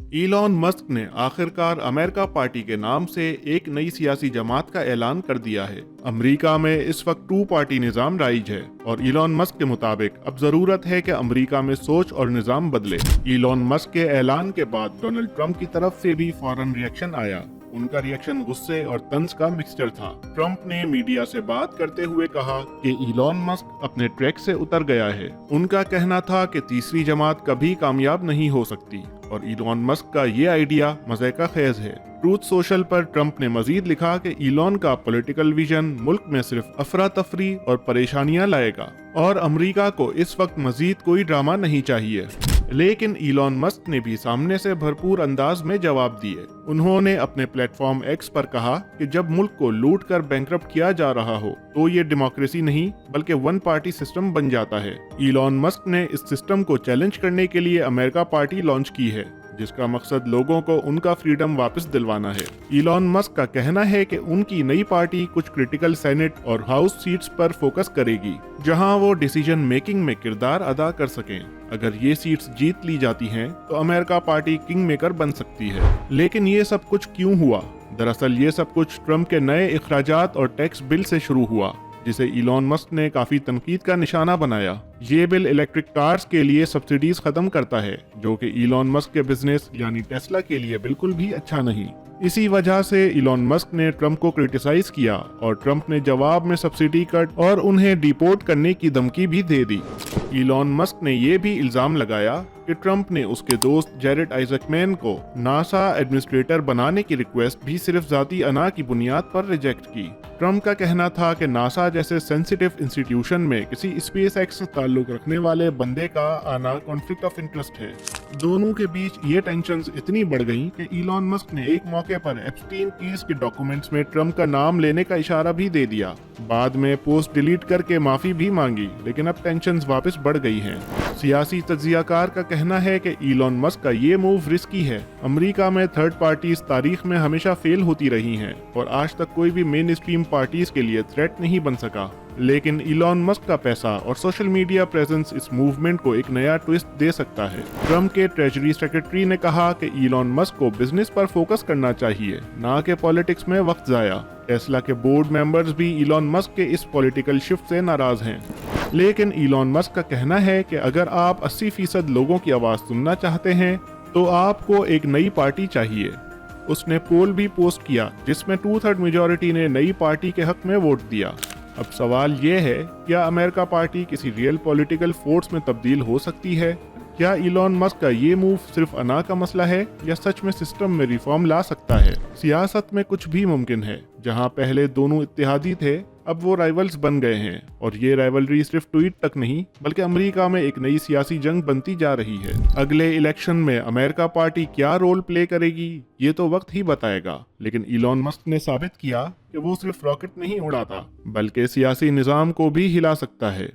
Elon مस्क ने आखिरकार America party के नाम से एक नई सियासी जमात का ऐलान कर दिया है। अमेरिका में इस वक्त टू पार्टी निज़ाम राइज है और इलॉन मस्क के मुताबिक अब जरूरत है कि अमेरिका में सोच और निज़ाम बदले। इलॉन मस्क के ऐलान के बाद डोनाल्ड ट्रंप की तरफ से भी फौरन रिएक्शन आया। उनका रिएक्शन गुस्से और तंज का मिक्सचर था। ट्रंप ने मीडिया से बात करते हुए कहा कि इलॉन मस्क अपने ट्रैक से उतर गया है। उनका कहना था कि तीसरी जमात कभी कामयाब नहीं हो सकती और इलॉन मस्क का ये आइडिया मजे का खेज है। ट्रूथ सोशल पर ट्रंप ने मजीद लिखा कि इलॉन का पॉलिटिकल विजन मुल्क में सिर्फ अफरा तफरी और परेशानियां लाएगा और अमेरिका को इस वक्त मजीद कोई ड्रामा नहीं चाहिए। लेकिन इलॉन मस्क ने भी सामने से भरपूर अंदाज में जवाब दिए। उन्होंने अपने प्लेटफॉर्म एक्स पर कहा कि जब मुल्क को लूट कर बैंकरप्ट किया जा रहा हो तो ये डेमोक्रेसी नहीं बल्कि वन पार्टी सिस्टम बन जाता है। इलॉन मस्क ने इस सिस्टम को चैलेंज करने के लिए अमेरिका पार्टी लॉन्च की है, जिसका मकसद लोगों को उनका फ्रीडम वापस दिलवाना है। इलॉन मस्क का कहना है कि उनकी नई पार्टी कुछ क्रिटिकल सेनेट और हाउस सीट्स पर फोकस करेगी, जहां वो डिसीजन मेकिंग में किरदार अदा कर सकें। अगर ये सीट्स जीत ली जाती हैं, तो अमेरिका पार्टी किंग मेकर बन सकती है। लेकिन ये सब कुछ क्यों हुआ? दरअसल ये सब कुछ ट्रंप के नए इखराजात और टैक्स बिल से शुरू हुआ, जिसे इलॉन मस्क ने काफी तनकीद का निशाना बनाया। ये बिल इलेक्ट्रिक कार्स के लिए सब्सिडीज खत्म करता है, जो कि इलॉन मस्क के बिजनेस यानी टेस्ला के लिए बिल्कुल भी अच्छा नहीं। इसी वजह से इलॉन मस्क ने ट्रंप को क्रिटिसाइज किया और ट्रंप ने जवाब में सब्सिडी कट और उन्हें डिपोर्ट करने की धमकी भी दे दी। इलॉन मस्क ने यह भी इल्जाम लगाया कि ट्रंप ने उसके दोस्त जेरेड आइजकमैन को नासा एडमिनिस्ट्रेटर बनाने की रिक्वेस्ट भी सिर्फ जाती अना की बुनियाद पर रिजेक्ट की। ट्रंप का कहना था कि नासा जैसे सेंसिटिव इंस्टीट्यूशन में किसी स्पेस एक्स से ताल्लुक रखने वाले बंदे का आना कॉन्फ्लिक्ट ऑफ इंटरेस्ट है। दोनों के बीच ये टेंशंस इतनी बढ़ गईं कि इलॉन मस्क ने एक मौके पर एप्स्टीन केस के डॉक्यूमेंट्स में ट्रंप का नाम लेने का इशारा भी दे दिया। बाद में पोस्ट डिलीट करके माफी भी मांगी, लेकिन अब टेंशंस वापस बढ़ गई हैं। सियासी तज्जियाकार का कहना है कि इलॉन मस्क का ये मूव रिस्की है। अमेरिका में थर्ड पार्टीज तारीख में हमेशा फेल होती रही हैं और आज तक कोई भी मेन स्ट्रीम पार्टीज के लिए थ्रेट नहीं बन सका। लेकिन इलॉन मस्क का पैसा और सोशल मीडिया प्रेजेंस इस मूवमेंट को एक नया ट्विस्ट दे सकता है। ट्रंप के ट्रेजरी सेक्रेटरी ने कहा कि इलॉन मस्क को बिजनेस पर फोकस करना चाहिए, ना कि पॉलिटिक्स में वक्त जाया। टेस्ला के बोर्ड मेंबर्स भी इलॉन मस्क के इस पॉलिटिकल शिफ्ट से नाराज हैं। लेकिन इलॉन मस्क का कहना है कि अगर आप 80% लोगों की आवाज सुनना चाहते हैं तो आपको एक नई पार्टी चाहिए। उसने पोल भी पोस्ट किया जिसमें 2/3 मेजॉरिटी ने नई पार्टी के हक में वोट दिया। अब सवाल ये है, क्या अमेरिका पार्टी किसी रियल पॉलिटिकल फोर्स में तब्दील हो सकती है? क्या इलॉन मस्क का ये मूव सिर्फ अना का मसला है या सच में सिस्टम में रिफॉर्म ला सकता है? सियासत में कुछ भी मुमकिन है। जहां पहले दोनों इत्तेहादी थे, अब वो राइवल्स बन गए हैं और ये राइवलरी सिर्फ ट्वीट तक नहीं बल्कि अमेरिका में एक नई सियासी जंग बनती जा रही है। अगले इलेक्शन में अमेरिका पार्टी क्या रोल प्ले करेगी ये तो वक्त ही बताएगा। लेकिन इलॉन मस्क ने साबित किया कि वो सिर्फ रॉकेट नहीं उड़ाता बल्कि सियासी निजाम को भी हिला सकता है।